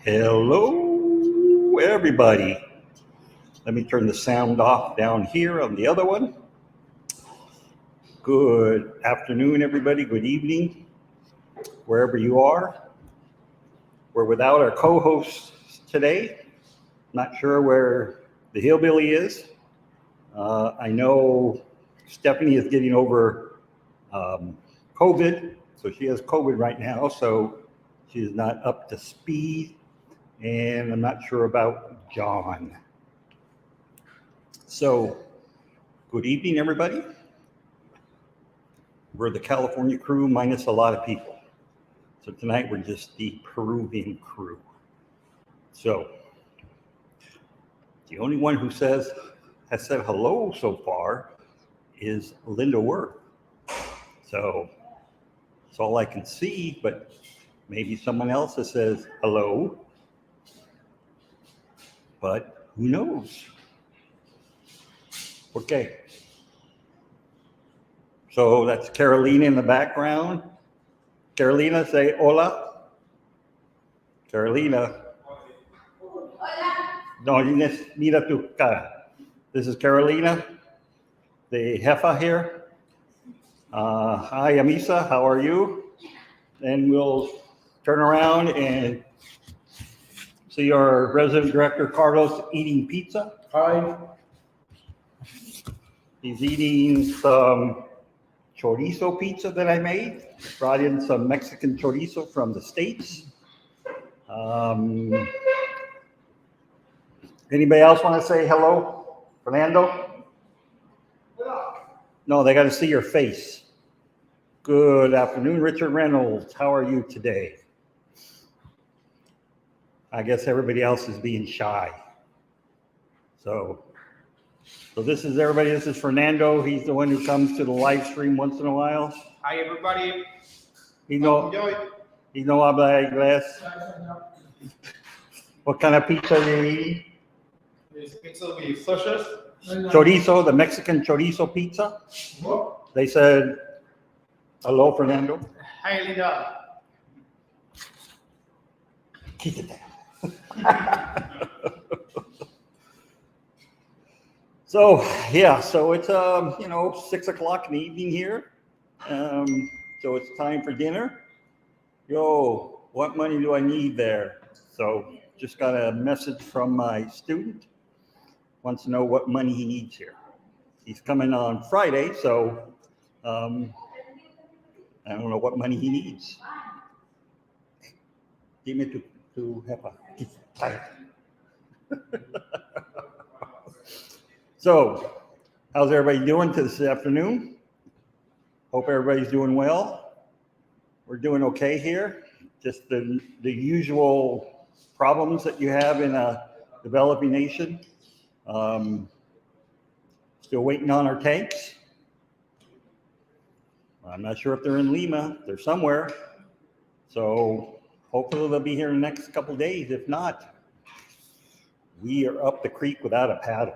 Hello, everybody. Let me turn the sound off down here on the other one. Good afternoon, everybody. Good evening, wherever you are. We're without our co-host today. Not sure where the Hillbillie is. I know Stephanie is getting over COVID, so she has COVID right now, so she is not up to speed. And I'm not sure about John. So, good evening, everybody. We're the California crew minus a lot of people. So tonight we're just the Peruvian crew. So the only one who has said hello so far is Linda Worth. So that's all I can see, but maybe someone else that says hello. But who knows? Okay. So that's Carolina in the background. Carolina, say hola. Carolina. No, mira tu cara. This is Carolina, the jefa here. Hi, Amisa, how are you? And we'll turn around and see our resident director, Carlos, eating pizza. Hi. He's eating some chorizo pizza that I made. Brought in some Mexican chorizo from the States. Anybody else want to say hello? Fernando? No, they got to see your face. Good afternoon, Richard Reynolds. How are you today? I guess everybody else is being shy. So this is everybody. This is Fernando. He's the one who comes to the live stream once in a while. Hi, everybody. He no habla inglés. What kind of pizza are you eating? This pizza will be sausages. Chorizo, the Mexican chorizo pizza. What? They said, hello, Fernando. Hi, Linda. Keep it there. So it's 6 o'clock in the evening here. So it's time for dinner. Yo, what money do I need there? So just got a message from my student. Wants to know what money he needs here. He's coming on Friday, so I don't know what money he needs. Dime tu jefa. So, how's everybody doing this afternoon? Hope everybody's doing well. We're doing okay here. Just the usual problems that you have in a developing nation. Still waiting on our tanks. I'm not sure if they're in Lima. They're somewhere. So hopefully they'll be here in the next couple of days. If not, we are up the creek without a paddle.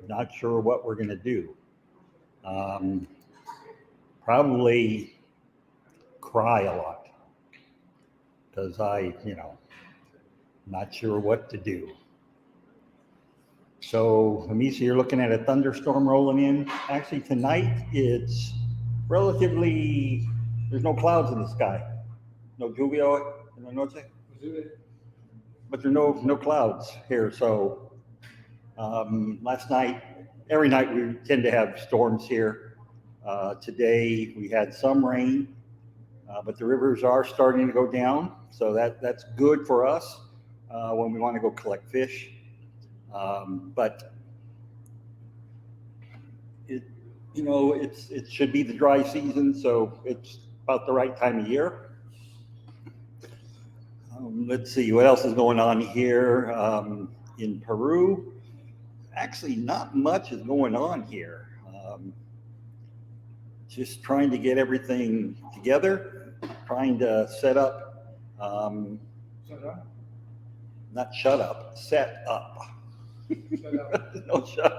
Not sure what we're going to do. Probably cry a lot because not sure what to do. So, Amisa, you're looking at a thunderstorm rolling in. Actually, tonight it's relatively, there's no clouds in the sky. No lluvia en la noche. But there's no clouds here. So, last night, every night we tend to have storms here. Today we had some rain, but the rivers are starting to go down. So that's good for us when we want to go collect fish. But it should be the dry season, so it's about the right time of year. Let's see what else is going on here in Peru. Actually, not much is going on here. Just trying to get everything together, trying to set up. Not shut up, set up. No, shut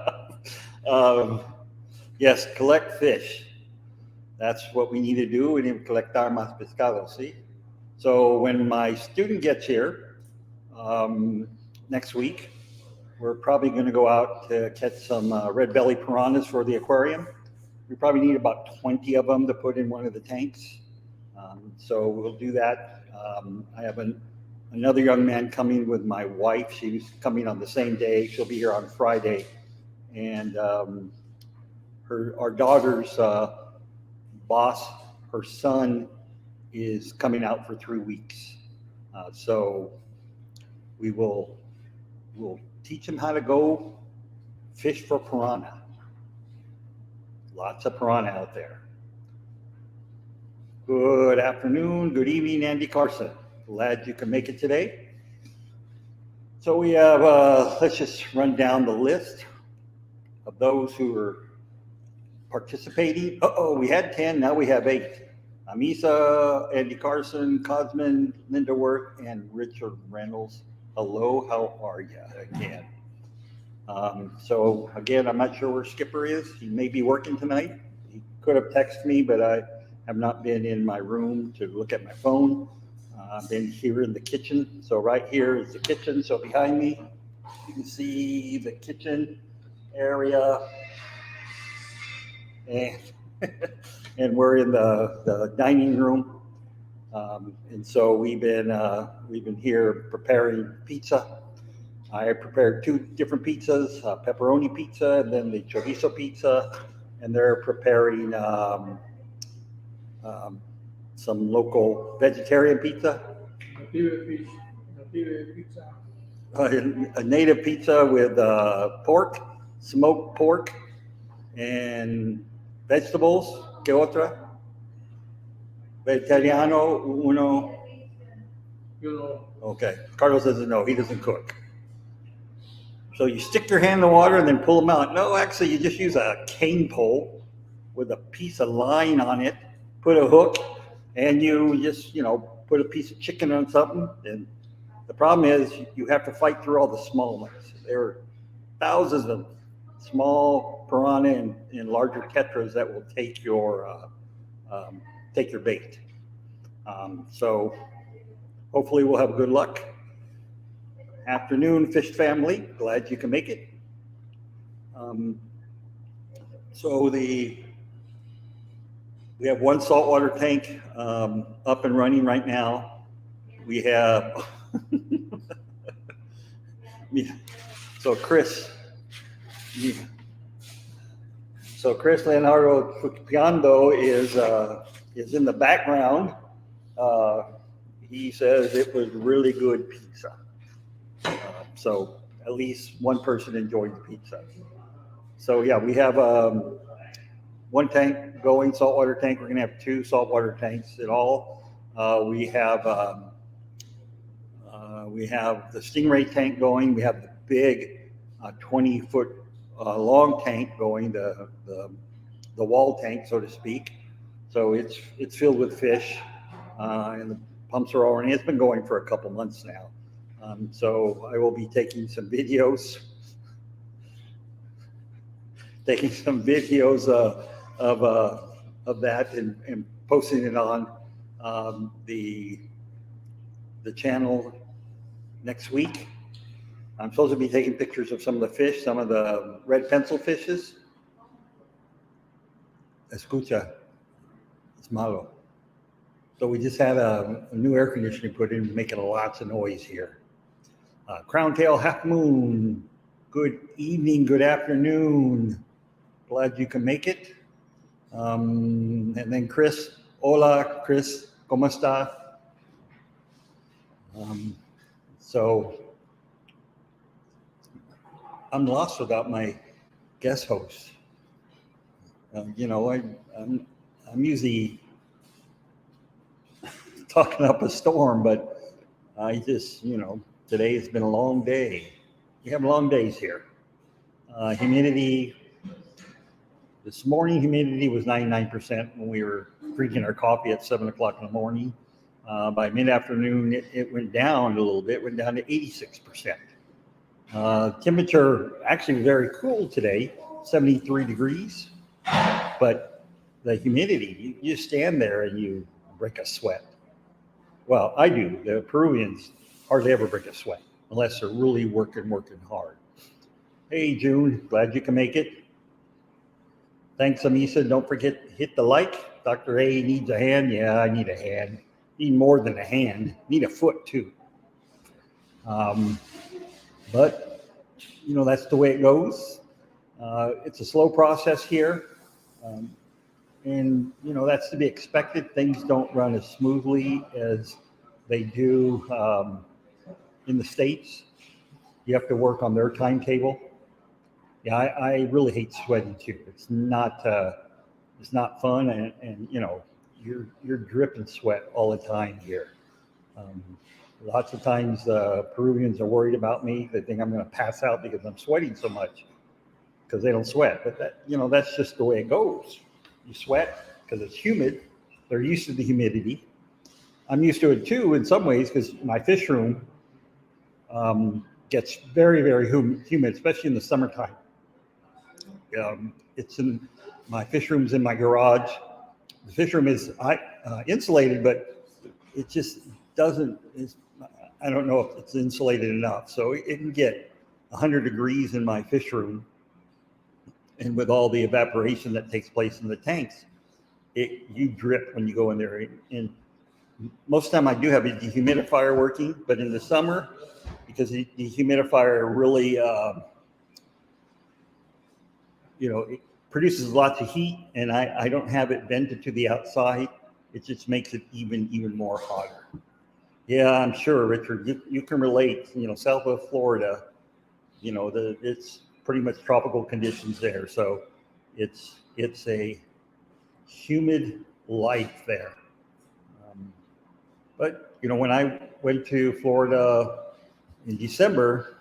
up. Yes, collect fish. That's what we need to do. We need to colectar más pescado, see? So when my student gets here, next week. We're probably going to go out to catch some red belly piranhas for the aquarium. We probably need about 20 of them to put in one of the tanks. So we'll do that. I have another young man coming with my wife. She's coming on the same day. She'll be here on Friday. And our daughter's boss, her son, is coming out for 3 weeks. So we'll teach him how to go fish for piranha. Lots of piranha out there. Good afternoon, good evening, Andy Carson. Glad you can make it today. So we have, let's just run down the list of those who are participating. We had 10, now we have 8. Amisa, Andy Carson, Cosman, Linda Worth, and Richard Reynolds. Hello, how are you again? So again, I'm not sure where Skipper is. He may be working tonight. He could have texted me, but I have not been in my room to look at my phone. I've been here in the kitchen. So right here is the kitchen. So behind me, you can see the kitchen area. And, and we're in the dining room. And so we've been here preparing pizza. I prepared 2 different pizzas, pepperoni pizza and then the chorizo pizza, and they're preparing some local vegetarian pizza. A native pizza with pork, smoked pork, and vegetables. ¿Qué otra? Vegetariano, uno. Okay, Carlos doesn't know, he doesn't cook. So you stick your hand in the water and then pull them out. No, actually, you just use a cane pole with a piece of line on it, put a hook, and you just, put a piece of chicken on something. And the problem is you have to fight through all the small ones. There are thousands of small piranha and larger tetras that will take your bait. So hopefully we'll have good luck. Afternoon, Fish family. Glad you can make it. So we have 1 saltwater tank up and running right now. We have so Chris Leonardo Piando is in the background. He says it was really good pizza. So at least one person enjoyed the pizza. So yeah, we have 1 tank going, saltwater tank. We're gonna have 2 saltwater tanks in all. We have the Stingray tank going. We have the big 20-foot long tank going, the wall tank, so to speak. So it's filled with fish, and the pumps are all running. It's been going for a couple months now. So I will be taking some videos of that and posting it on the channel next week. I'm supposed to be taking pictures of some of the fish, some of the red pencil fishes. Escucha, it's malo. So we just had a new air conditioning put in, making lots of noise here. Crown Tail Half Moon, good evening, good afternoon. Glad you can make it. And then Chris, hola, Chris, ¿cómo está? So I'm lost without my guest host. I'm usually talking up a storm, but I just, today has been a long day. We have long days here. Humidity, this morning humidity was 99% when we were drinking our coffee at 7 o'clock in the morning. By mid-afternoon, it went down a little bit, went down to 86%. Temperature actually very cool today, 73 degrees, but the humidity, you stand there and you break a sweat. Well, I do. The Peruvians hardly ever break a sweat. unless they're really working hard. Hey, June, glad you can make it. Thanks, Amisa. Don't forget, hit the like. Dr. A needs a hand. Yeah, I need a hand. Need more than a hand. Need a foot, too. But, that's the way it goes. It's a slow process here. And, that's to be expected. Things don't run as smoothly as they do in the States. You have to work on their timetable. Yeah, I really hate sweating too. It's not fun, and you're dripping sweat all the time here. Lots of times Peruvians are worried about me. They think I'm going to pass out because I'm sweating so much because they don't sweat. But that's just the way it goes. You sweat because it's humid. They're used to the humidity. I'm used to it too in some ways because my fish room gets very, very humid, especially in the summertime. It's in my fish room's in my garage. The fish room is insulated, but it just doesn't. I don't know if it's insulated enough, so it can get 100 degrees in my fish room, and with all the evaporation that takes place in the tanks, you drip when you go in there. And most of the time, I do have a dehumidifier working, but in the summer, because the dehumidifier really it produces lots of heat, and I don't have it vented to the outside. It just makes it even more hotter. Yeah, I'm sure, Richard, you can relate. South of Florida, it's pretty much tropical conditions there. So it's a humid life there. But when I went to Florida in December,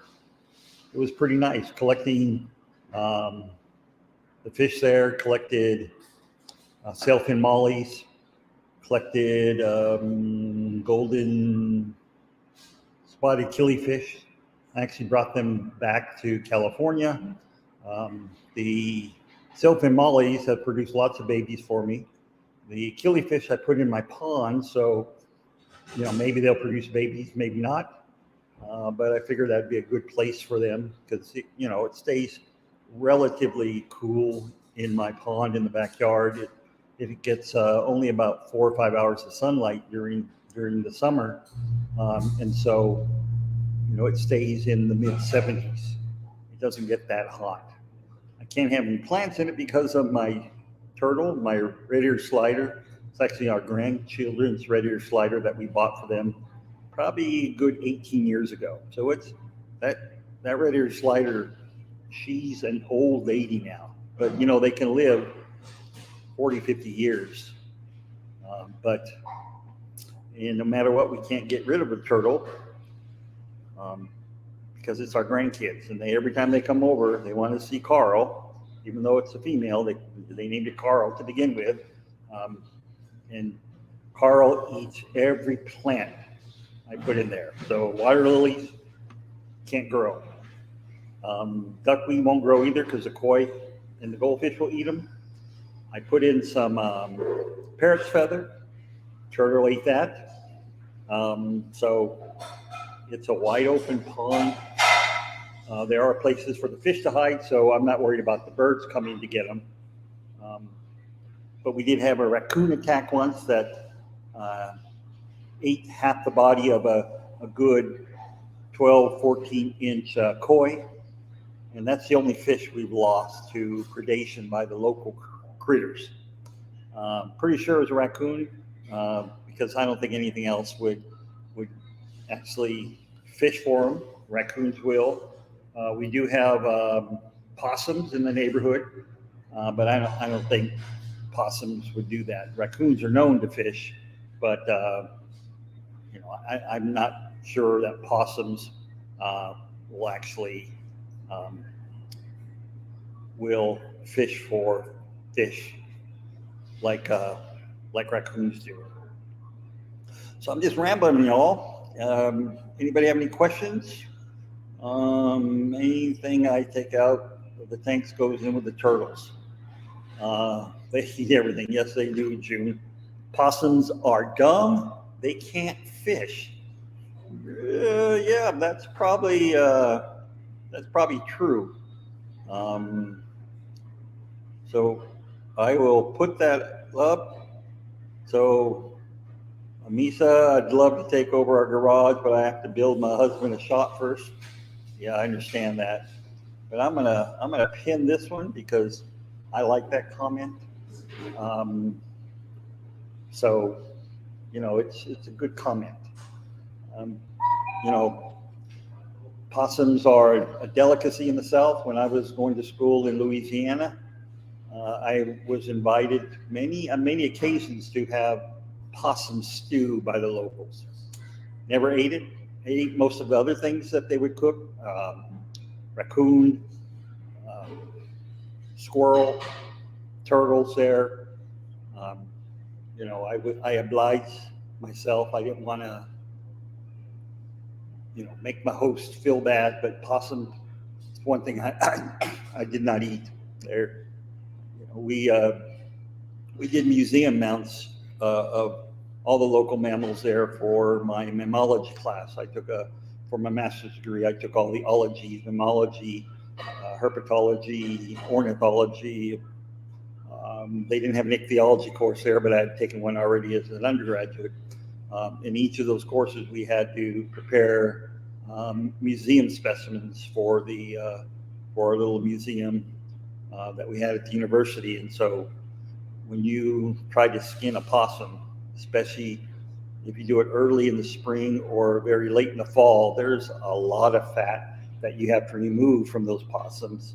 it was pretty nice collecting the fish there, collected sailfin mollies, collected golden spotted killifish. I actually brought them back to California. The sailfin mollies have produced lots of babies for me. The killifish I put in my pond, so maybe they'll produce babies, maybe not. But I figured that'd be a good place for them because it stays relatively cool in my pond in the backyard. It gets only about 4 or 5 hours of sunlight during the summer, and so it stays in the mid 70s. It doesn't get that hot. I can't have any plants in it because of my turtle, my red-eared slider. It's actually our grandchildren's red-eared slider that we bought for them probably a good 18 years ago. So it's that red-eared slider. She's an old lady now, but they can live 40, 50 years. And no matter what, we can't get rid of the turtle because it's our grandkids. And every time they come over, they want to see Carl, even though it's a female. They named it Carl to begin with. And Carl eats every plant I put in there. So water lilies can't grow. Duckweed won't grow either because the koi and the goldfish will eat them. I put in some parrot's feather. Turtle ate that. So it's a wide open pond. There are places for the fish to hide, so I'm not worried about the birds coming to get them. But we did have a raccoon attack once that ate half the body of a good 12, 14-inch koi. And that's the only fish we've lost to predation by the local critters. Pretty sure it was a raccoon because I don't think anything else would actually fish for them. Raccoons will. We do have possums in the neighborhood, but I don't think possums would do that. Raccoons are known to fish, but I'm not sure that possums will actually will fish for fish like raccoons do. So I'm just rambling, y'all. Anybody have any questions? Anything I take out of the tanks goes in with the turtles. They eat everything. Yes, they do, June. Possums are dumb. They can't fish. Yeah, that's probably true. Um, so I will put that up. So Misa, I'd love to take over our garage, but I have to build my husband a shop first. Yeah, I understand that. But I'm gonna pin this one because I like that comment. Um, so it's a good comment. Um, you know, Possums are a delicacy in the South. When I was going to school in Louisiana, I was invited on many occasions to have possum stew by the locals. Never ate it. I ate most of the other things that they would cook: raccoon, um, squirrel, turtles. There, um, I obliged myself. I didn't want to, make my host feel bad, but possum is one thing I did not eat there. We did museum mounts of all the local mammals there for my mammalogy class. For my master's degree, I took all the ologies: mammalogy, herpetology, ornithology. They didn't have an ichthyology course there, but I had taken one already as an undergraduate. In each of those courses, we had to prepare museum specimens for our little museum that we had at the university. And so when you try to skin a possum, especially if you do it early in the spring or very late in the fall, there's a lot of fat that you have to remove from those possums.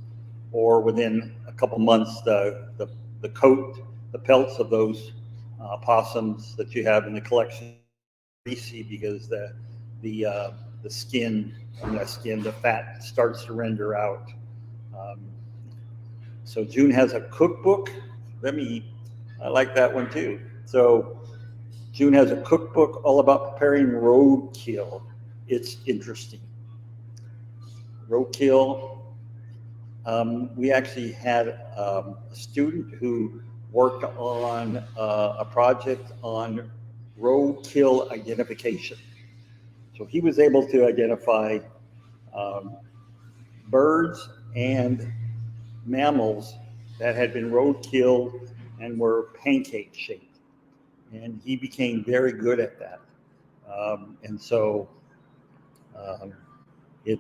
Or within a couple months, the coat, the pelts of those possums that you have in the collection are greasy because the skin, the fat starts to render out. Um, so June has a cookbook. I like that one too. So June has a cookbook all about preparing roadkill. It's interesting. Roadkill. We actually had a student who worked on a project on roadkill identification. So he was able to identify um, birds and mammals that had been roadkill and were pancake shaped. And he became very good at that. And so um, it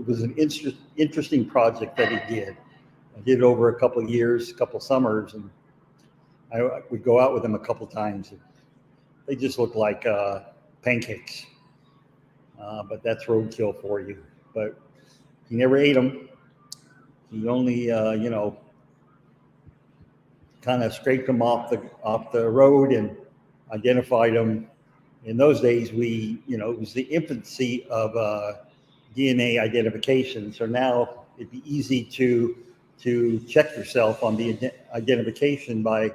was an interesting project that he did. I did it over a couple of years, a couple of summers, and I would go out with him a couple of times. They just look like pancakes, but that's roadkill for you. But he never ate them. He only, kind of scraped them off the road and identified them. In those days, it was the infancy of DNA identification. So now it'd be easy to check yourself on the identification by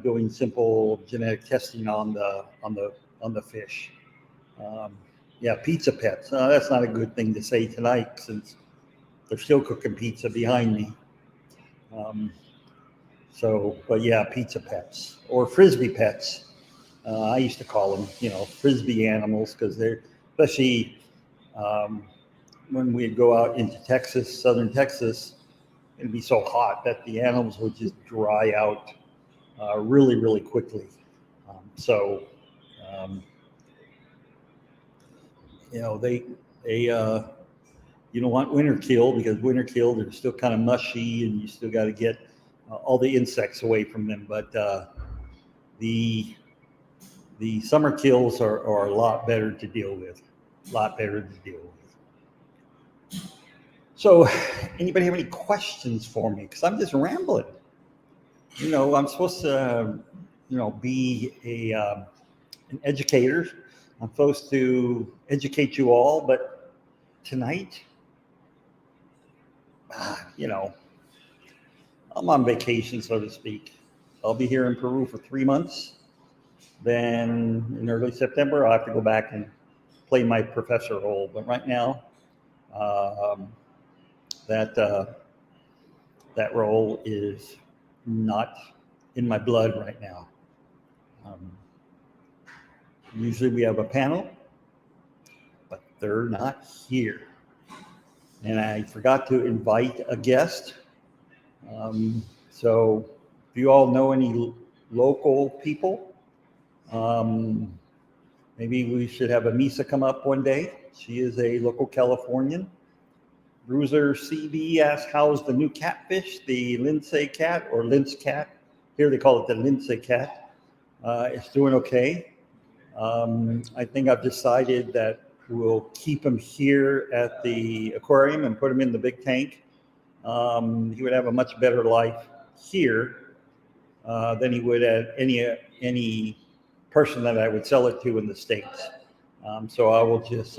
doing simple genetic testing on the fish. Um, yeah, pizza pets. That's not a good thing to say tonight since they're still cooking pizza behind me. Um, but yeah, pizza pets or frisbee pets. I used to call them, frisbee animals because they're, especially um, when we'd go out into Texas, southern Texas, it'd be so hot that the animals would just dry out really, really quickly. So, um, they you don't want winter kill because winter kill they're still kind of mushy and you still got to get all the insects away from them. But the the summer kills are a lot better to deal with, a lot better to deal with. So, anybody have any questions for me? Because I'm just rambling. I'm supposed to, be an educator. I'm supposed to educate you all, but tonight, you know, I'm on vacation, so to speak. I'll be here in Peru for 3 months. Then in early September, I'll have to go back and play my professor role. But right now, um, that that role is not in my blood right now. Um, Usually we have a panel, they're not here. And I forgot to invite a guest. So if you all know any local people, maybe we should have a Misa come up one day. She is a local Californian. Bruiser CB asks, how's the new catfish, the Lindsay cat or Lince cat? Here they call it the Lindsay cat. It's doing okay. I think I've decided that we'll keep him here at the aquarium and put him in the big tank. He would have a much better life here than he would at any person that I would sell it to in the States. So I will just,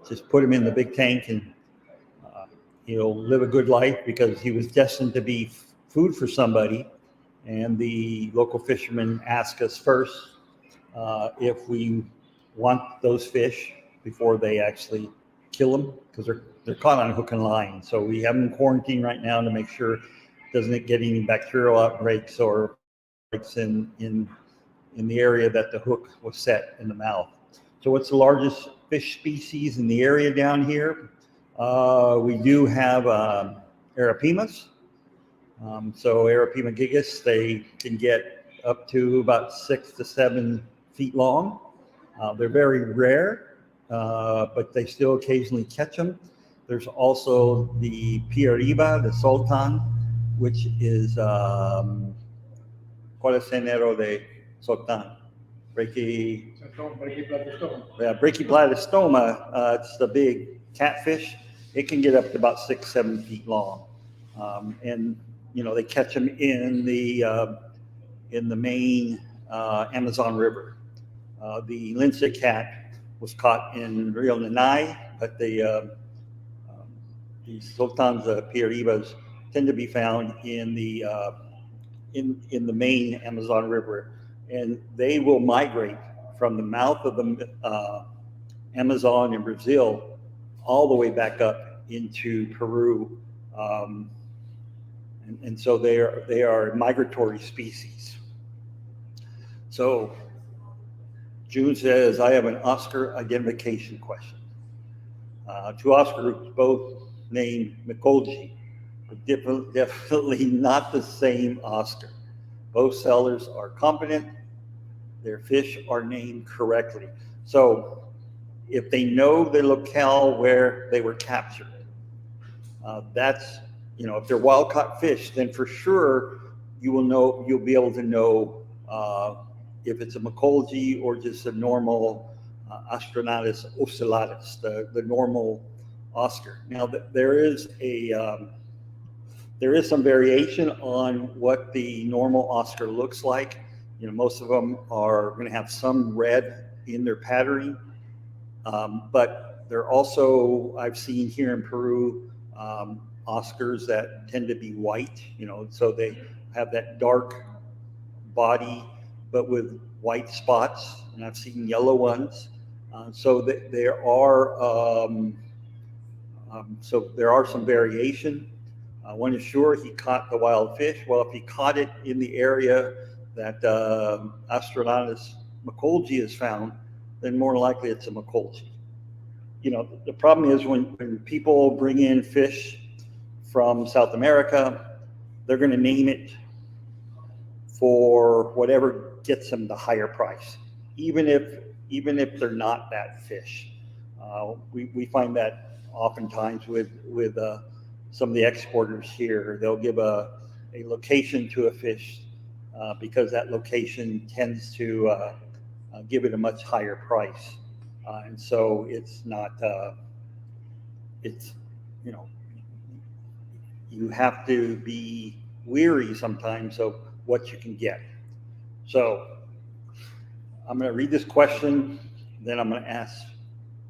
just put him in the big tank, and he'll live a good life because he was destined to be food for somebody. And the local fishermen ask us first if we want those fish before they actually kill them, because they're caught on hook and line. So we have them quarantined right now to make sure doesn't get any bacterial outbreaks or breaks in the area that the hook was set in the mouth. So what's the largest fish species in the area down here? We do have arapimas. So Arapima gigas, they can get up to about 6 to 7 feet long. They're very rare, but they still occasionally catch them. There's also the piariba, the sultan, which is, ¿cuál es el género de sultan? Brachyplatystoma. It's the big catfish. It can get up to about 6, 7 feet long. And they catch them in the main Amazon River. The Lindsay cat was caught in Rio Nanay, but the sultans, piaribas, tend to be found in the main Amazon River, and they will migrate from the mouth of the Amazon in Brazil all the way back up into Peru. And so they are migratory species. So June says, I have an Oscar identification question. 2 Oscar groups, both named Mikolji, but definitely not the same Oscar. Both sellers are competent. Their fish are named correctly. So if they know the locale where they were captured, that's, if they're wild caught fish, then for sure you'll be able to know if it's a Mikolji or just a normal Astronatus ocellatus, the normal Oscar. Now there is some variation on what the normal Oscar looks like. Most of them are going to have some red in their patterning, but they're also, I've seen here in Peru, Oscars that tend to be white, so they have that dark body but with white spots, and I've seen yellow ones. So there are some variation. One is sure he caught the wild fish. Well, if he caught it in the area that Astronatus Mikolji is found, then more likely it's a Mikolji. The problem is when people bring in fish from South America, they're going to name it for whatever gets them the higher price, even if they're not that fish. We find that oftentimes with some of the exporters here. They'll give a location to a fish because that location tends to give it a much higher price, and so it's not. You have to be weary sometimes of what you can get. So I'm going to read this question, then I'm going to ask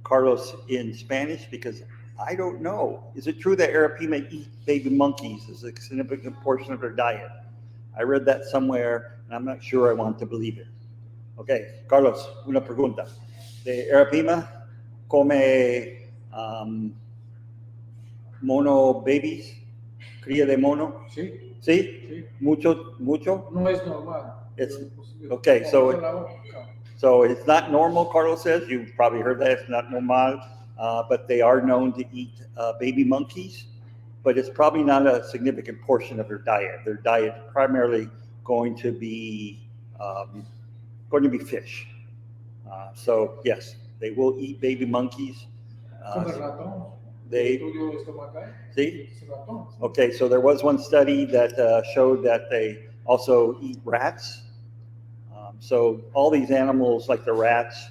Carlos in Spanish because I don't know. Is it true that Arapima eat baby monkeys as a significant portion of their diet? I read that somewhere, and I'm not sure I want to believe it. Okay, Carlos, una pregunta. ¿De Arapima come mono babies? ¿Cría de mono? Sí. ¿Sí? Sí. ¿Mucho? No es normal. It's okay. So So it's not normal, Carlos says. You've probably heard that. It's not normal, but they are known to eat baby monkeys. But it's probably not a significant portion of their diet. Their diet is primarily going to be fish. So yes, they will eat baby monkeys. They see. Okay, so there was one study that showed that they also eat rats. So all these animals, like the rats,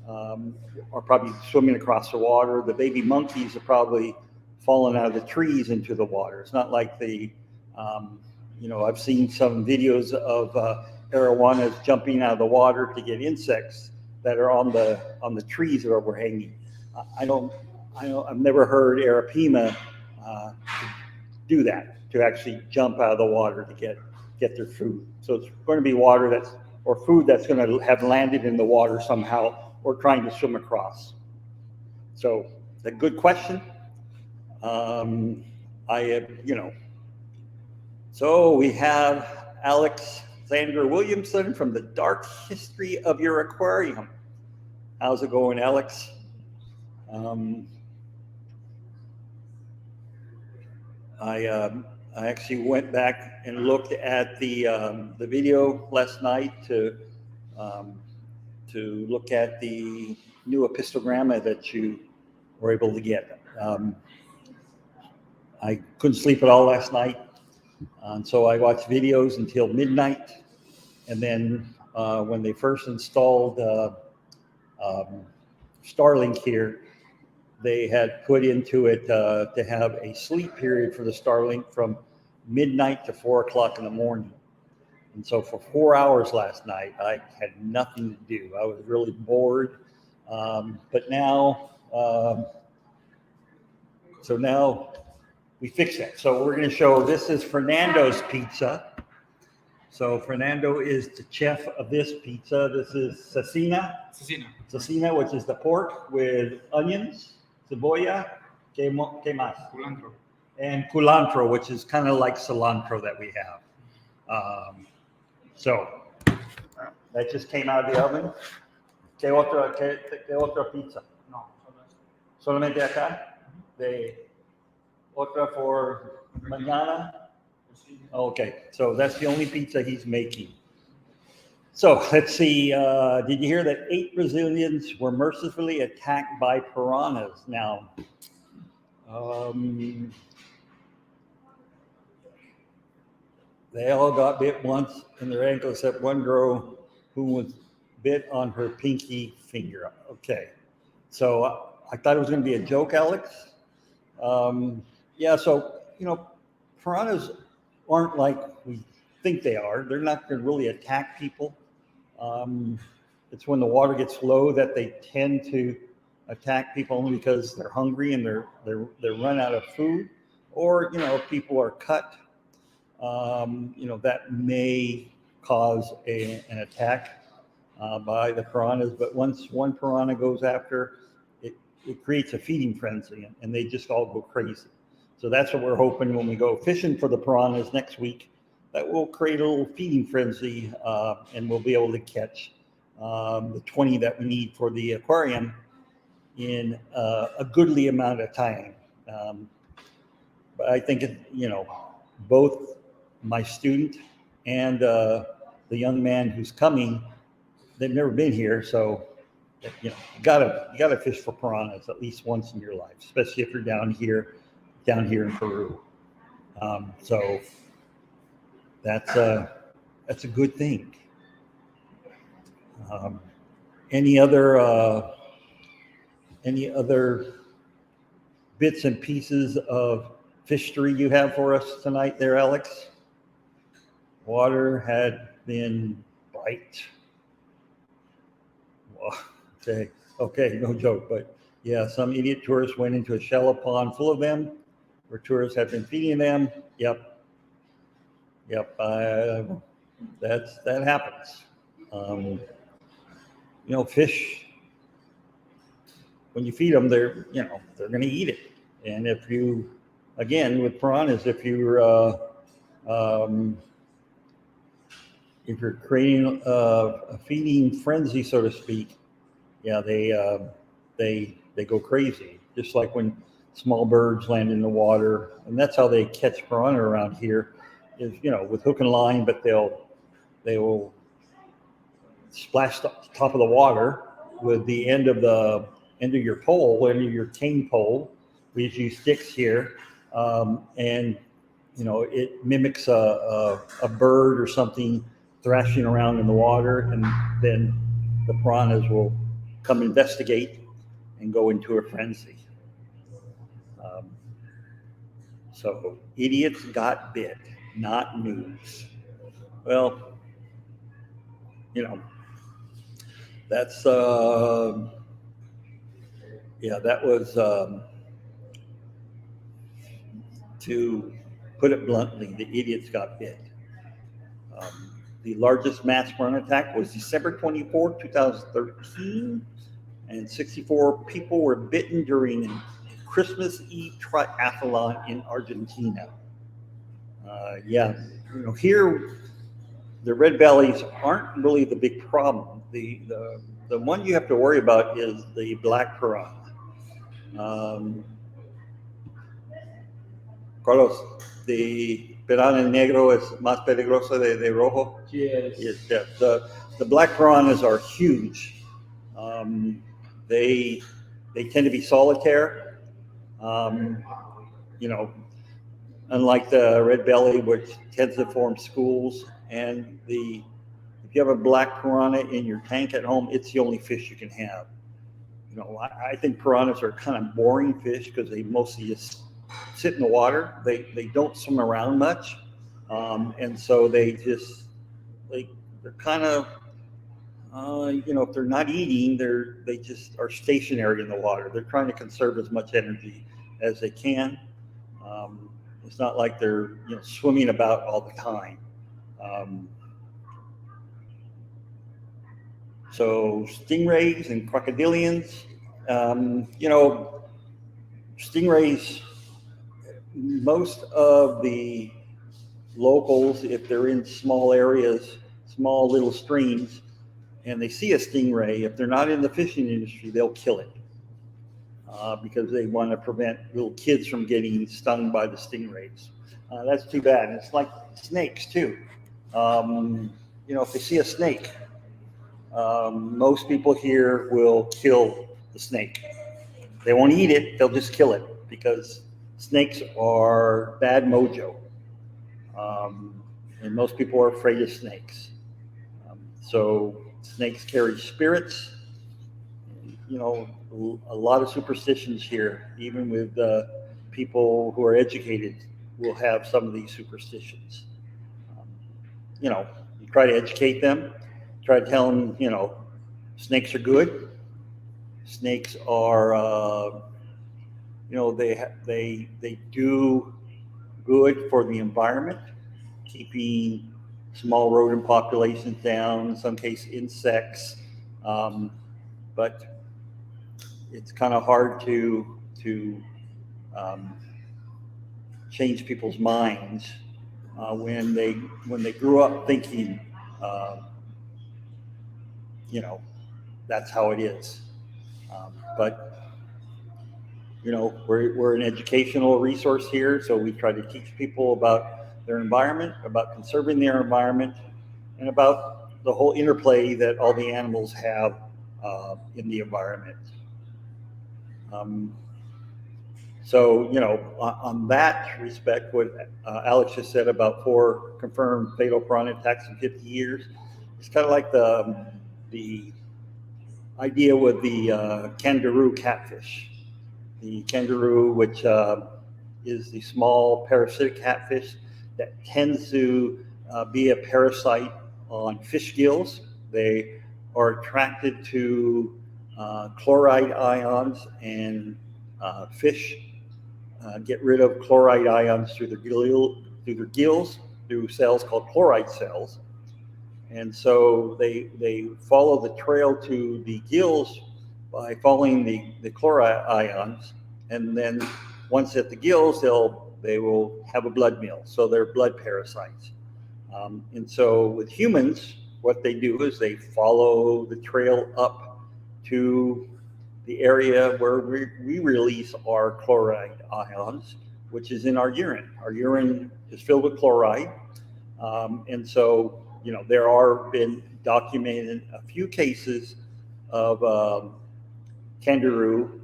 are probably swimming across the water. The baby monkeys are probably falling out of the trees into the water. It's not like I've seen some videos of arowanas jumping out of the water to get insects that are on the trees that are overhanging. I've never heard Arapima do that, to actually jump out of the water to get their food. So it's going to be food that's going to have landed in the water somehow or trying to swim across. So a good question. So we have Alexander Williamson from the Dark History of Your Aquarium. How's it going, Alex? I actually went back and looked at the video last night to look at the new epistogramma that you were able to get. I couldn't sleep at all last night, and so I watched videos until midnight. And then when they first installed Starlink here, they had put into it to have a sleep period for the Starlink from midnight to 4 o'clock in the morning. And so for 4 hours last night, I had nothing to do. I was really bored. But now, now we fixed that. So we're going to show, this is Fernando's pizza. So Fernando is the chef of this pizza. This is cecina, which is the pork with onions, cebolla, que más? Culantro. And culantro, which is kind of like cilantro that we have. So that just came out of the oven. ¿Qué otra pizza? No, Solamente acá. De otra for mañana. Okay, so that's the only pizza he's making. So let's see. Did you hear that 8 Brazilians were mercifully attacked by piranhas? Now, they all got bit once in their ankle, except one girl who was bit on her pinky finger. Okay, so I thought it was going to be a joke, Alex. Yeah, so piranhas aren't like we think they are. They're not going to really attack people. It's when the water gets low that they tend to attack people, only because they're hungry and they're run out of food, or if people are cut. That may cause an attack by the piranhas. But once one piranha goes after, it creates a feeding frenzy, and they just all go crazy. So that's what we're hoping when we go fishing for the piranhas next week, that will create a little feeding frenzy, and we'll be able to catch the 20 that we need for the aquarium in a goodly amount of time. But I think, both my student and the young man who's coming, they've never been here, so you gotta fish for piranhas at least once in your life, especially if you're down here in Peru. So that's a good thing. Any other bits and pieces of fishery you have for us tonight there, Alex? Water had been bright. Well, okay, no joke, but yeah, some idiot tourists went into a shallow pond full of them, where tourists have been feeding them. Yep. That happens. Fish, when you feed them, they're going to eat it. And if you, again, with piranhas, if you're if you're creating a feeding frenzy, so to speak, yeah, they go crazy. Just like when small birds land in the water, and that's how they catch piranha around here, is with hook and line, but they will splash the top of the water with the end of your pole, end of your cane pole. We just use sticks here, and it mimics a bird or something thrashing around in the water, and then the piranhas will come investigate and go into a frenzy. Um, so idiots got bit, not news. Well, that's that was to put it bluntly, the idiots got bit. The largest mass piranha attack was December 24, 2013, and 64 people were bitten during a Christmas Eve triathlon in Argentina. Here the red bellies aren't really the big problem. The one you have to worry about is the black piranha. Carlos, the piranha negro is más peligroso de rojo. Yes. Yes, the black piranhas are huge. They tend to be solitaire. You know, unlike the red belly, which tends to form schools. And if you have a black piranha in your tank at home, it's the only fish you can have. I think piranhas are kind of boring fish because they mostly just sit in the water. They don't swim around much, and so they're kind of if they're not eating, they just are stationary in the water. They're trying to conserve as much energy as they can. It's not like they're swimming about all the time. So stingrays and crocodilians, stingrays, most of the locals, if they're in small areas, small little streams, and they see a stingray, if they're not in the fishing industry, they'll kill it because they want to prevent little kids from getting stung by the stingrays. That's too bad. And it's like snakes too. If they see a snake, most people here will kill the snake. They won't eat it, they'll just kill it because snakes are bad mojo. And most people are afraid of snakes. So snakes carry spirits. A lot of superstitions here, even with people who are educated, will have some of these superstitions. You try to educate them, try to tell them, snakes are good. Snakes are, they do good for the environment, keeping small rodent populations down, in some cases insects, but it's kind of hard to change people's minds when they grew up thinking, that's how it is. But we're an educational resource here, so we try to teach people about their environment, about conserving their environment, and about the whole interplay that all the animals have in the environment. So, on that respect, what Alex just said about 4 confirmed fatal piranha attacks in 50 years, it's kind of like the idea with the kangaroo catfish. The kangaroo, which is the small parasitic catfish that tends to be a parasite on fish gills. They are attracted to chloride ions, and fish get rid of chloride ions through their gills, through cells called chloride cells. And so they follow the trail to the gills by following the chloride ions, and then once at the gills, they will have a blood meal. So they're blood parasites. And so with humans, what they do is they follow the trail up to the area where we release our chloride ions, which is in our urine. Our urine is filled with chloride. And so, there are been documented a few cases of kangaroo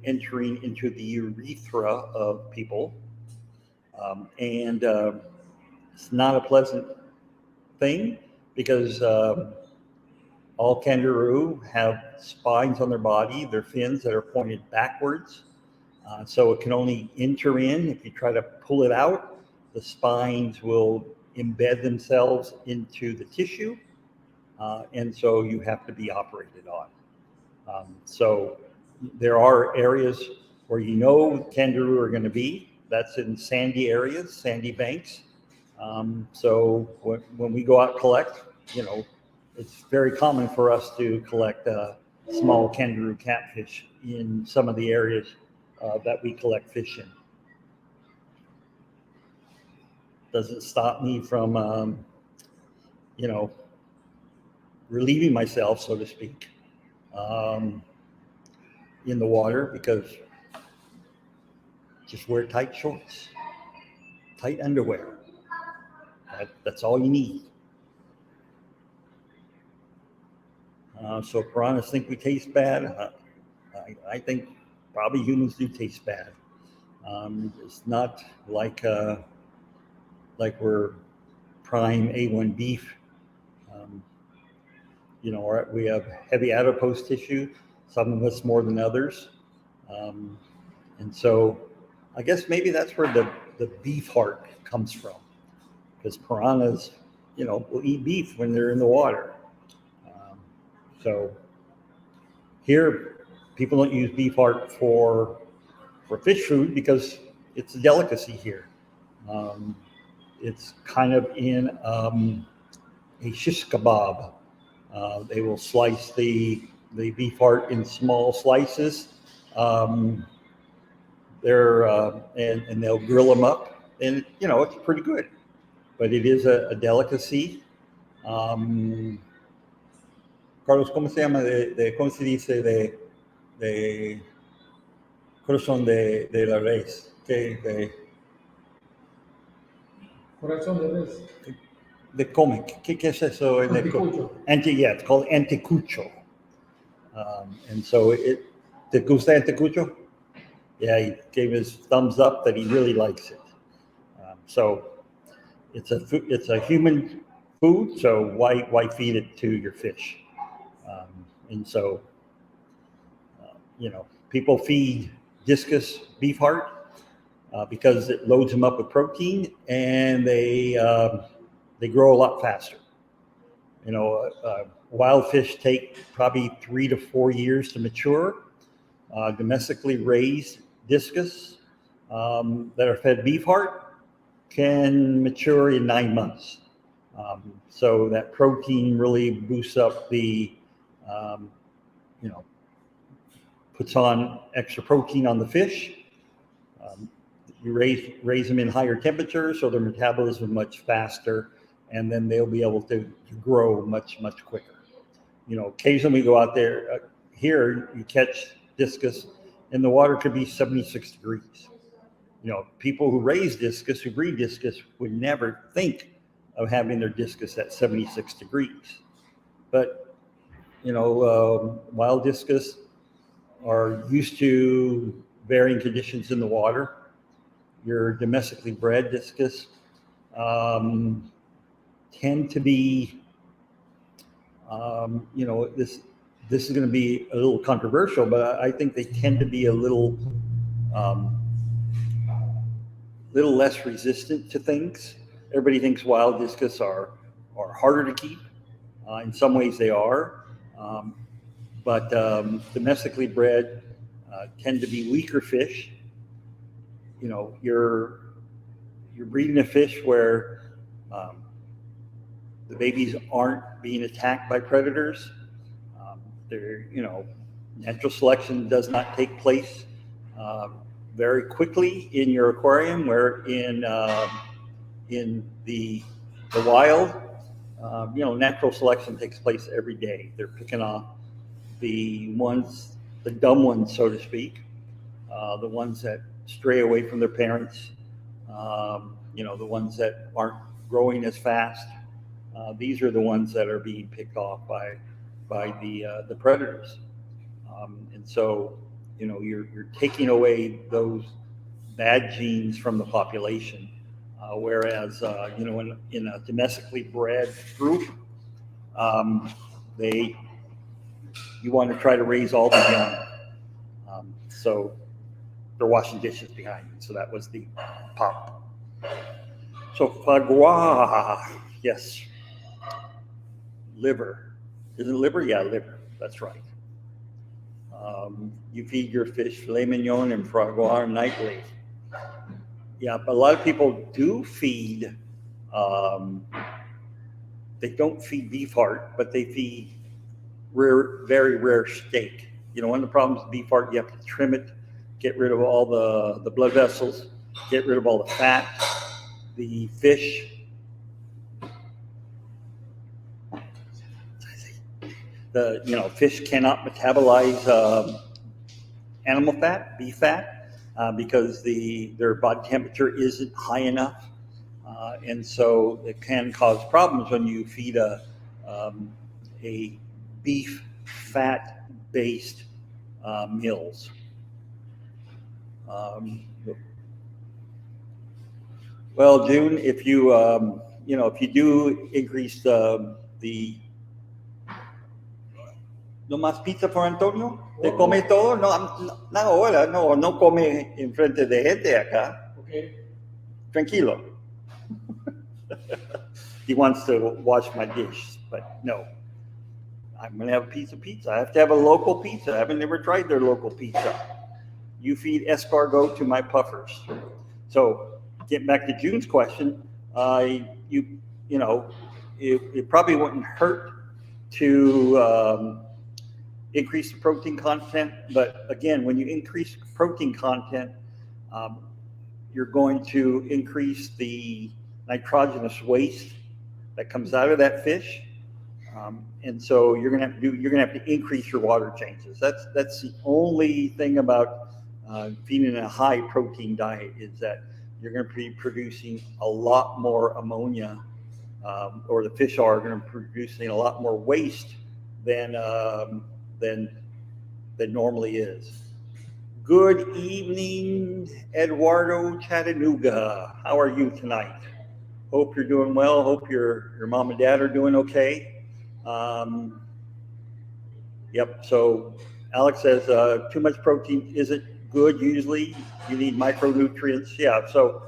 entering into the urethra of people. And it's not a pleasant thing because all kangaroo have spines on their body, their fins that are pointed backwards. So it can only enter in. If you try to pull it out, the spines will embed themselves into the tissue. And so you have to be operated on. So there are areas where kangaroo are going to be. That's in sandy areas, sandy banks. So when we go out and collect, it's very common for us to collect small kangaroo catfish in some of the areas that we collect fish in. Doesn't stop me from, relieving myself, so to speak, in the water, because just wear tight shorts, tight underwear. That's all you need. So piranhas think we taste bad. I think probably humans do taste bad. It's not like we're prime A1 beef. We have heavy adipose tissue, some of us more than others. And so I guess maybe that's where the beef heart comes from, because piranhas, will eat beef when they're in the water. So here, people don't use beef heart for fish food because it's a delicacy here. It's kind of in a shish kebab. They will slice the beef heart in small slices. And they'll grill them up, and it's pretty good. But it is a delicacy. Carlos, ¿cómo se llama? ¿Cómo se dice de corazón de la res? Corazón de res. De come. ¿Qué es eso? Anticucho. Yeah, it's called anticucho. And so ¿te gusta anticucho? Yeah, he gave his thumbs up that he really likes it. So it's a human food, so why feed it to your fish? And so, people feed discus beef heart because it loads them up with protein, and they grow a lot faster. Wild fish take probably 3 to 4 years to mature. Domestically raised discus that are fed beef heart can mature in 9 months. So that protein really boosts up puts on extra protein on the fish. You raise them in higher temperatures, so their metabolism is much faster, and then they'll be able to grow much, much quicker. Occasionally we go out there, here you catch discus, and the water could be 76 degrees. People who raise discus, who breed discus, would never think of having their discus at 76 degrees. But, wild discus are used to varying conditions in the water. Your domestically bred discus tend to be, this is going to be a little controversial, but I think they tend to be a little less resistant to things. Everybody thinks wild discus are harder to keep. In some ways they are, but domestically bred tend to be weaker fish. You're breeding a fish where the babies aren't being attacked by predators. Natural selection does not take place very quickly in your aquarium, where in the The wild, natural selection takes place every day. They're picking off the dumb ones, so to speak, the ones that stray away from their parents, the ones that aren't growing as fast. These are the ones that are being picked off by the predators. And so, you're taking away those bad genes from the population. Whereas, in a domestically bred group, you want to try to raise all the young. So they're washing dishes behind me. So that was the pop. So foie gras, yes. Liver. Is it liver? Yeah, liver. That's right. You feed your fish filet mignon and foie gras nightly. Yeah, but a lot of people do feed, they don't feed beef heart, but they feed very rare steak. One of the problems with beef heart, you have to trim it, get rid of all the blood vessels, get rid of all the fat. The fish, fish cannot metabolize animal fat, beef fat, because their body temperature isn't high enough. And so it can cause problems when you feed a beef fat based meals. Well, June, if you do increase the no más pizza for Antonio, ¿te come todo? No ahora, no come enfrente de gente acá. Okay. Tranquilo. He wants to wash my dish, but no. I'm going to have a piece of pizza. I have to have a local pizza. I haven't never tried their local pizza. You feed escargot to my puffers. So, getting back to June's question, it probably wouldn't hurt to increase the protein content. But again, when you increase protein content, you're going to increase the nitrogenous waste that comes out of that fish. And so you're gonna have to increase your water changes. That's the only thing about feeding a high protein diet, is that you're going to be producing a lot more ammonia, or the fish are going to be producing a lot more waste than normally is. Good evening, Eduardo Chattanooga. How are you tonight? Hope you're doing well. Hope your mom and dad are doing okay. Yep. So Alex says too much protein isn't good. Usually you need micronutrients. Yeah. So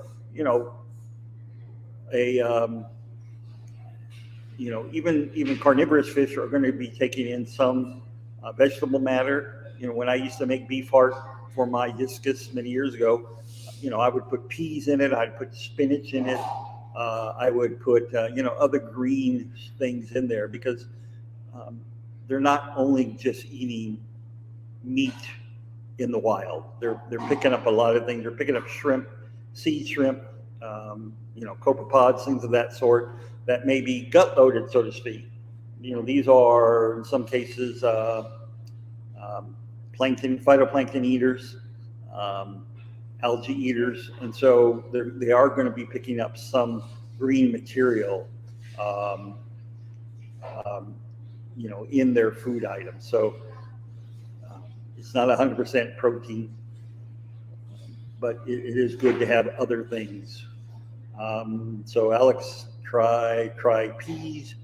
even carnivorous fish are going to be taking in some vegetable matter. When I used to make beef heart for my discus many years ago, I would put peas in it. I'd put spinach in it. I would put other green things in there, because they're not only just eating meat in the wild. They're picking up a lot of things. They're picking up shrimp, sea shrimp, copepods, things of that sort, that may be gut loaded, so to speak. These are in some cases phytoplankton eaters, algae eaters, and so they are going to be picking up some green material, in their food items. So it's not 100% protein, but it is good to have other things. So Alex, try peas,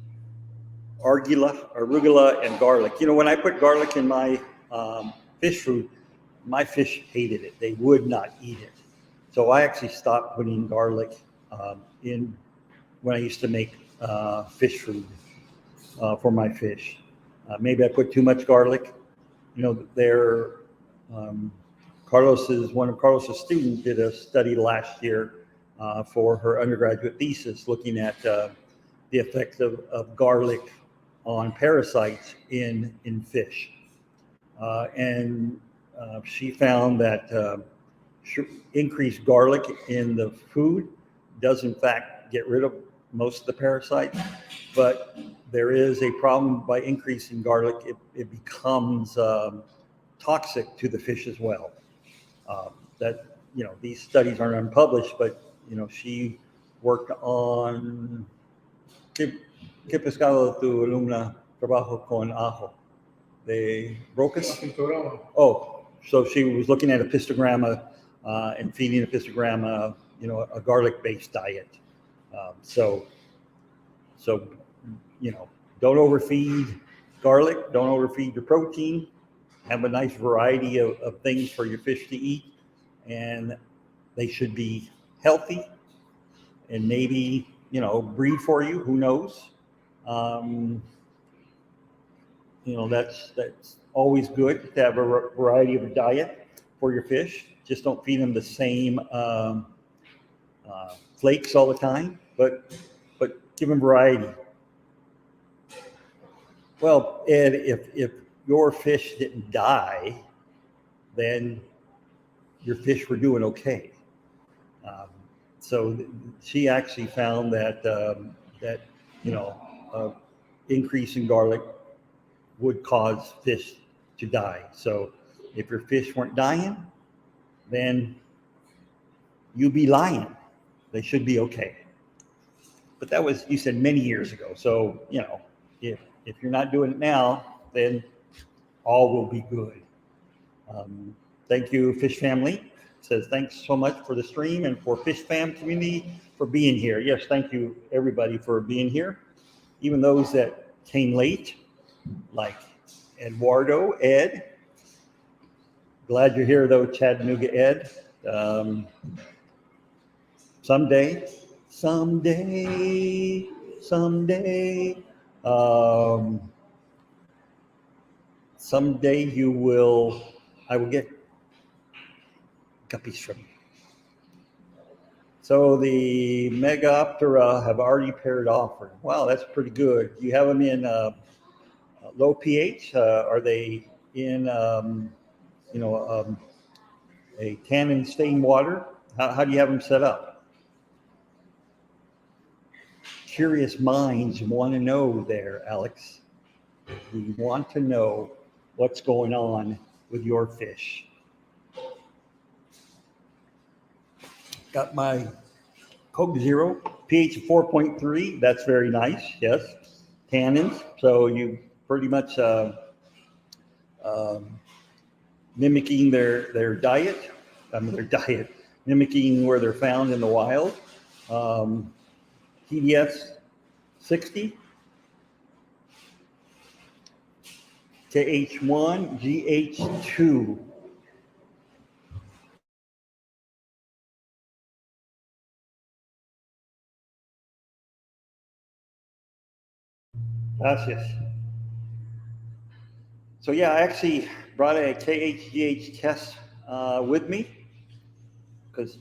arugula, and garlic. When I put garlic in my fish food, my fish hated it. They would not eat it. So I actually stopped putting garlic in when I used to make fish food for my fish. Maybe I put too much garlic. One of Carlos's students did a study last year for her undergraduate thesis, looking at the effects of garlic on parasites in fish. And she found that increased garlic in the food does in fact get rid of most of the parasites, but there is a problem by increasing garlic. It becomes toxic to the fish as well. That, these studies aren't unpublished, but, she worked on ¿Qué pescado tu alumna trabajo con ajo? De rocas? Pictograma. Oh, so she was looking at a pistogramma and feeding a pistogramma, a garlic-based diet. So, don't overfeed garlic, don't overfeed your protein, have a nice variety of things for your fish to eat, and they should be healthy and maybe, breed for you, who knows? That's always good to have a variety of diet for your fish. Just don't feed them the same flakes all the time, but give them variety. Well, Ed, if your fish didn't die, then your fish were doing okay. So she actually found that increase in garlic would cause fish to die. So if your fish weren't dying, then you be lying. They should be okay. But that was, you said, many years ago. So, if you're not doing it now, then all will be good. Thank you, Fish Family. Says thanks so much for the stream and for Fish Fam community for being here. Yes, thank you everybody for being here. Even those that came late, like Eduardo, Ed. Glad you're here though, Chattanooga Ed. Someday, someday I will get guppies from you. So the Megaoptera have already paired off. Wow, that's pretty good. You have them in low pH? Are they in, a tannin stained water? How do you have them set up? Curious minds want to know there, Alex. We want to know what's going on with your fish. Got my Coke Zero, pH of 4.3. That's very nice, yes. Tannins, so you pretty much mimicking their diet, mimicking where they're found in the wild. TDS 60, KH1, GH2. Gracias. So yeah, I actually brought a KHGH test with me because,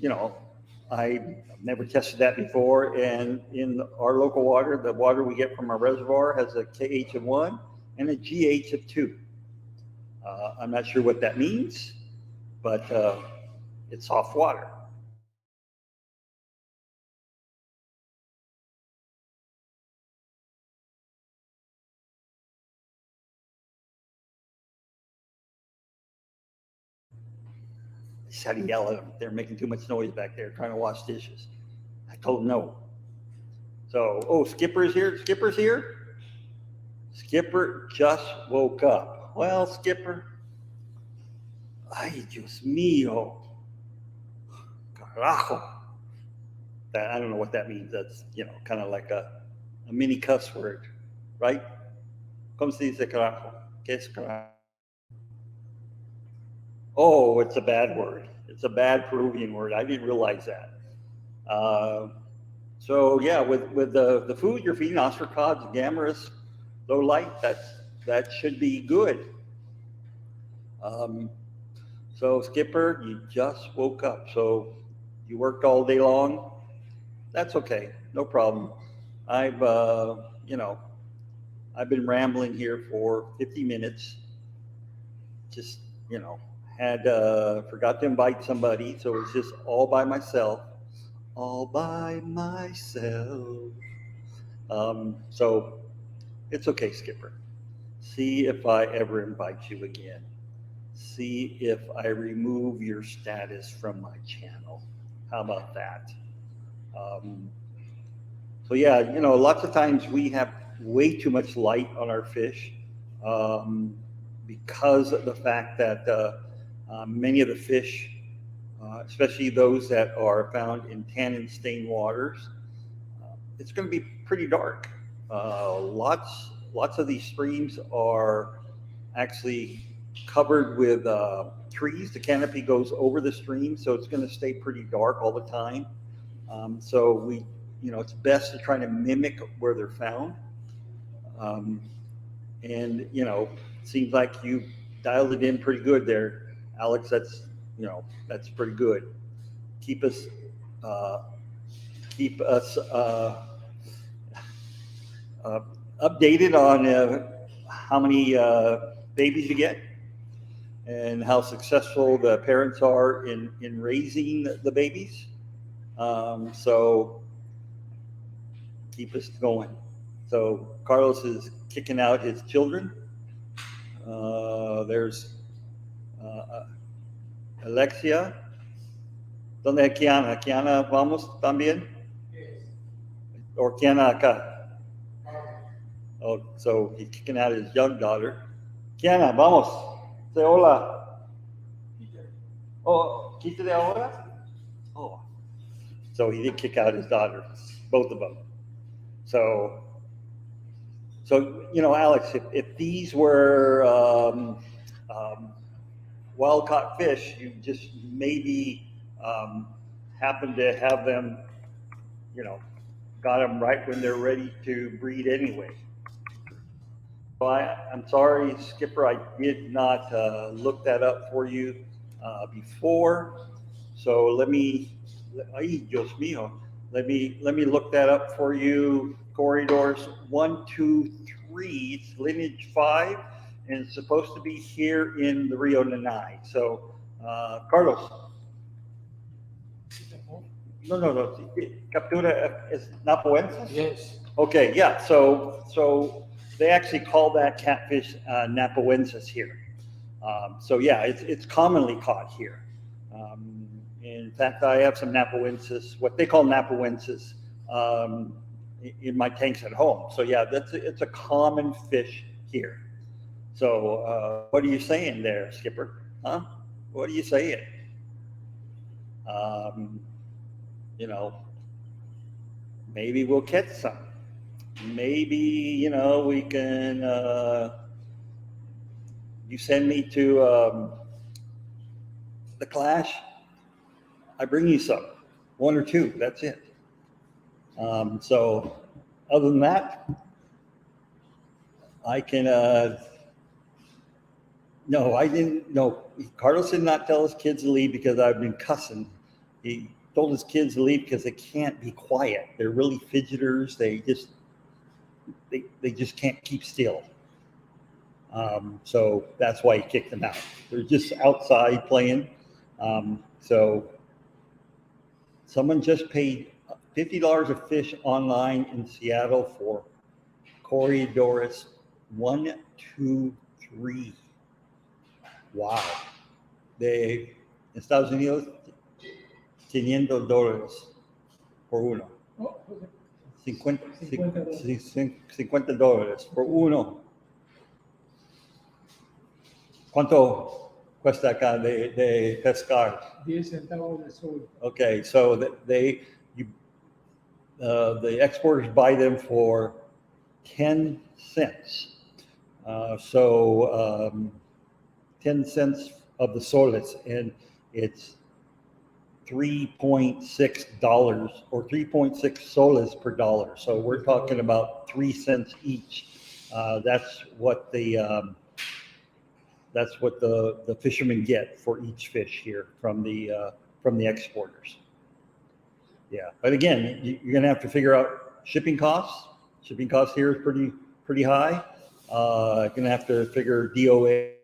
I've never tested that before. And in our local water, the water we get from our reservoir has a KH of 1 and a GH of 2. I'm not sure what that means, but it's soft water. I just had to yell at them. They're making too much noise back there trying to wash dishes. I told them no. So, Skipper's here. Skipper's here. Skipper just woke up. Well, Skipper, ay, Dios mío. Carajo. I don't know what that means. That's, kind of like a mini cuss word, right? ¿Cómo se dice carajo? ¿Qué es carajo? Oh, it's a bad word. It's a bad Peruvian word. I didn't realize that. So yeah, with the food you're feeding, ostracods, gammarus, low light, that should be good. So Skipper, you just woke up. So you worked all day long. That's okay, no problem. I've been rambling here for 50 minutes. Just had forgot to invite somebody, so it's just all by myself. All by myself. So it's okay, Skipper. See if I ever invite you again. See if I remove your status from my channel. How about that? Um, so yeah, lots of times we have way too much light on our fish because of the fact that many of the fish, especially those that are found in tannin stained waters, it's going to be pretty dark. Lots of these streams are actually covered with trees. The canopy goes over the stream, so it's going to stay pretty dark all the time. So it's best to try to mimic where they're found. And it seems like you dialed it in pretty good there, Alex. That's pretty good. Keep us uh, keep us updated on how many babies you get and how successful the parents are in raising the babies. So keep us going. So Carlos is kicking out his children. There's Alexia. ¿Dónde es Kiana? ¿Kiana vamos también? Yes. Or Kiana acá? Oh, so he's kicking out his young daughter. Kiana, vamos. Say hola. Oh, quítate ahora? Oh. So he did kick out his daughter, both of them. So Alex, if these were wild caught fish, you just maybe happen to have them, got them right when they're ready to breed anyway. So I'm sorry, Skipper, I did not look that up for you before. So ay, Dios mío, let me look that up for you. Corridors 1, 2, 3, it's lineage 5, and it's supposed to be here in the Rio Nanay. So, Carlos. No. Captura is Napoensis? Yes. Okay, yeah. So they actually call that catfish Napoensis here. So yeah, it's commonly caught here. In fact, I have some Napoensis, what they call Napoensis, in my tanks at home. So yeah, it's a common fish here. So what are you saying there, Skipper? Huh? What are you saying? Maybe we'll catch some. Maybe, we can, you send me to the Clash, I bring you some, 1 or 2, that's it. So other than that, I can, no, I didn't, no, Carlos did not tell his kids to leave because I've been cussing. He told his kids to leave because they can't be quiet. They're really fidgeters. They just can't keep still. So that's why he kicked them out. They're just outside playing. So someone just paid $50 a fish online in Seattle for Corridors 1, 2, 3. Wow. De Estados Unidos, $500 por uno. Oh, okay. $50 por uno. ¿Cuánto cuesta acá de pescar? 10 centavos de sol. Okay, so the exporters buy them for 10 cents. 10 cents of the soles, and it's $3.6 or 3.6 soles per dollar. So we're talking about 3 cents each. That's what the fishermen get for each fish here from the exporters. Yeah, but again, you're gonna have to figure out shipping costs. Shipping costs here is pretty high. You're gonna have to figure DOA.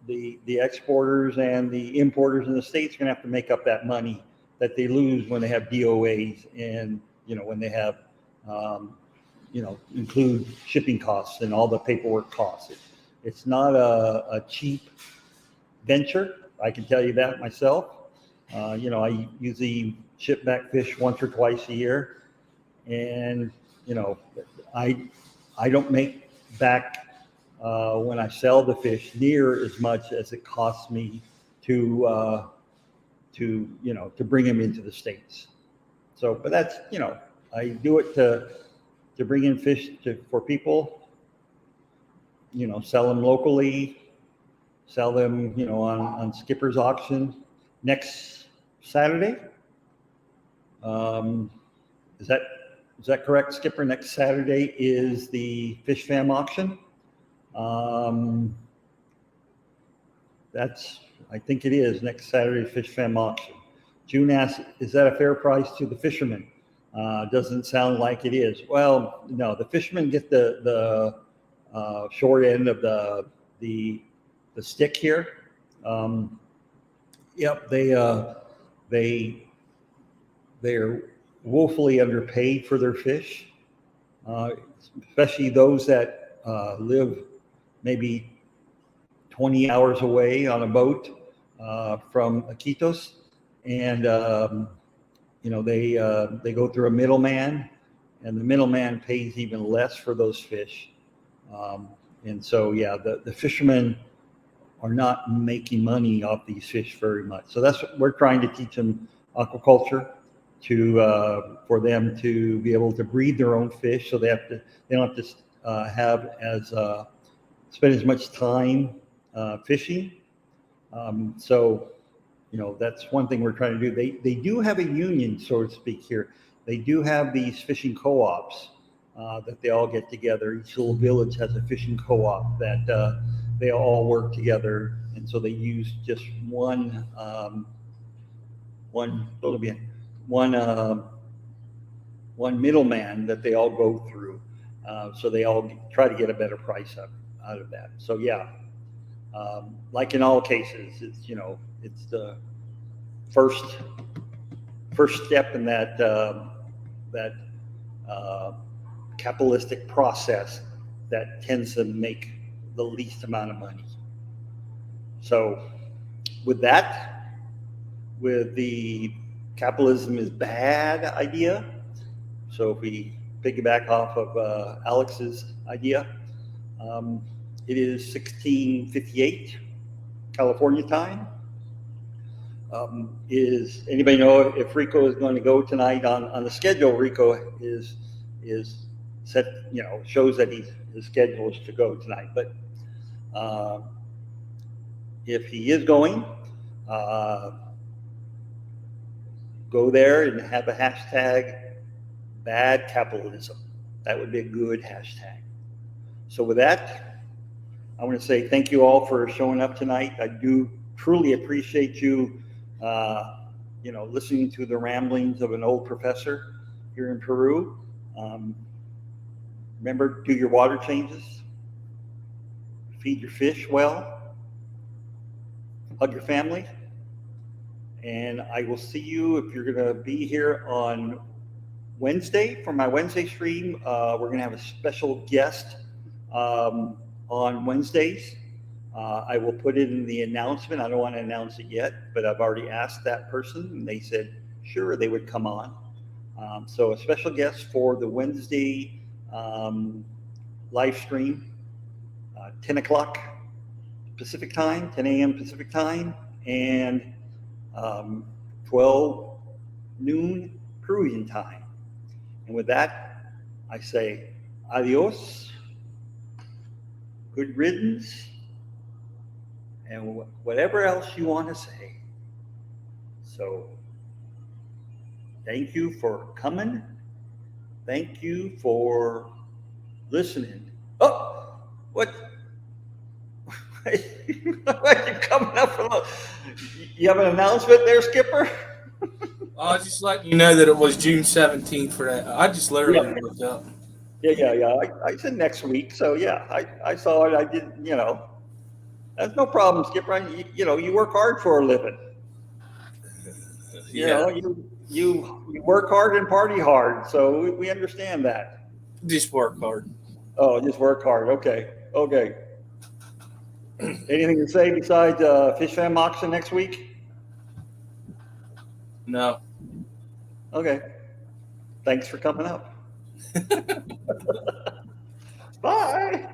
The exporters and the importers in the States are going to have to make up that money that they lose when they have DOAs, and when they have, include shipping costs and all the paperwork costs. It's not a cheap venture. I can tell you that myself. I usually ship back fish once or twice a year, and I don't make back when I sell the fish near as much as it costs me to bring them into the States. So, but that's, I do it to bring in fish for people, sell them locally, sell them, on Skipper's auction next Saturday. Is that correct, Skipper? Next Saturday is the Fish Fam auction. I think it is next Saturday, Fish Fam auction. June asked, is that a fair price to the fishermen? Doesn't sound like it is. Well, no, the fishermen get the short end of the stick here. Yep, they're woefully underpaid for their fish, especially those that live maybe 20 hours away on a boat from Iquitos, and they go through a middleman, and the middleman pays even less for those fish, and so the fishermen are not making money off these fish very much. So that's what we're trying to teach them, aquaculture, for them to be able to breed their own fish, so they don't have to spend as much time fishing. So that's one thing we're trying to do. They do have a union, so to speak, here. They do have these fishing co-ops that they all get together. Each little village has a fishing co-op that they all work together, and so they use just one middleman that they all go through. So they all try to get a better price out of that. So like in all cases, it's the first step in that capitalistic process that tends to make the least amount of money. So with the capitalism is bad idea, so if we piggyback off of Alex's idea, it is 16:58 California time. Is anybody know if Rico is going to go tonight on the schedule? Rico is set, shows that his schedule is to go tonight. But if he is going, go there and have a hashtag bad capitalism. That would be a good hashtag. So with that, I want to say thank you all for showing up tonight. I do truly appreciate you, listening to the ramblings of an old professor here in Peru. Remember, do your water changes, feed your fish well, hug your family, and I will see you if you're going to be here on Wednesday for my Wednesday stream. We're going to have a special guest on Wednesdays. I will put it in the announcement. I don't want to announce it yet, but I've already asked that person, and they said sure they would come on. So a special guest for the Wednesday live stream, 10 o'clock Pacific time, 10 a.m. Pacific time, and 12 noon Peruvian time. And with that, I say adios, good riddance, and whatever else you want to say. So thank you for coming. Thank you for listening. Oh, what? What are you coming up from? You have an announcement there, Skipper? I was just letting you know that it was June 17th for that. I just literally looked up. Yeah. I said next week. So yeah, I saw it. I didn't, that's no problem, Skipper. You work hard for a living. Yeah. you work hard and party hard, so we understand that. Just work hard. Oh, just work hard. Okay. Okay. Anything to say besides Fish Fam auction next week? No. Okay. Thanks for coming up. Bye.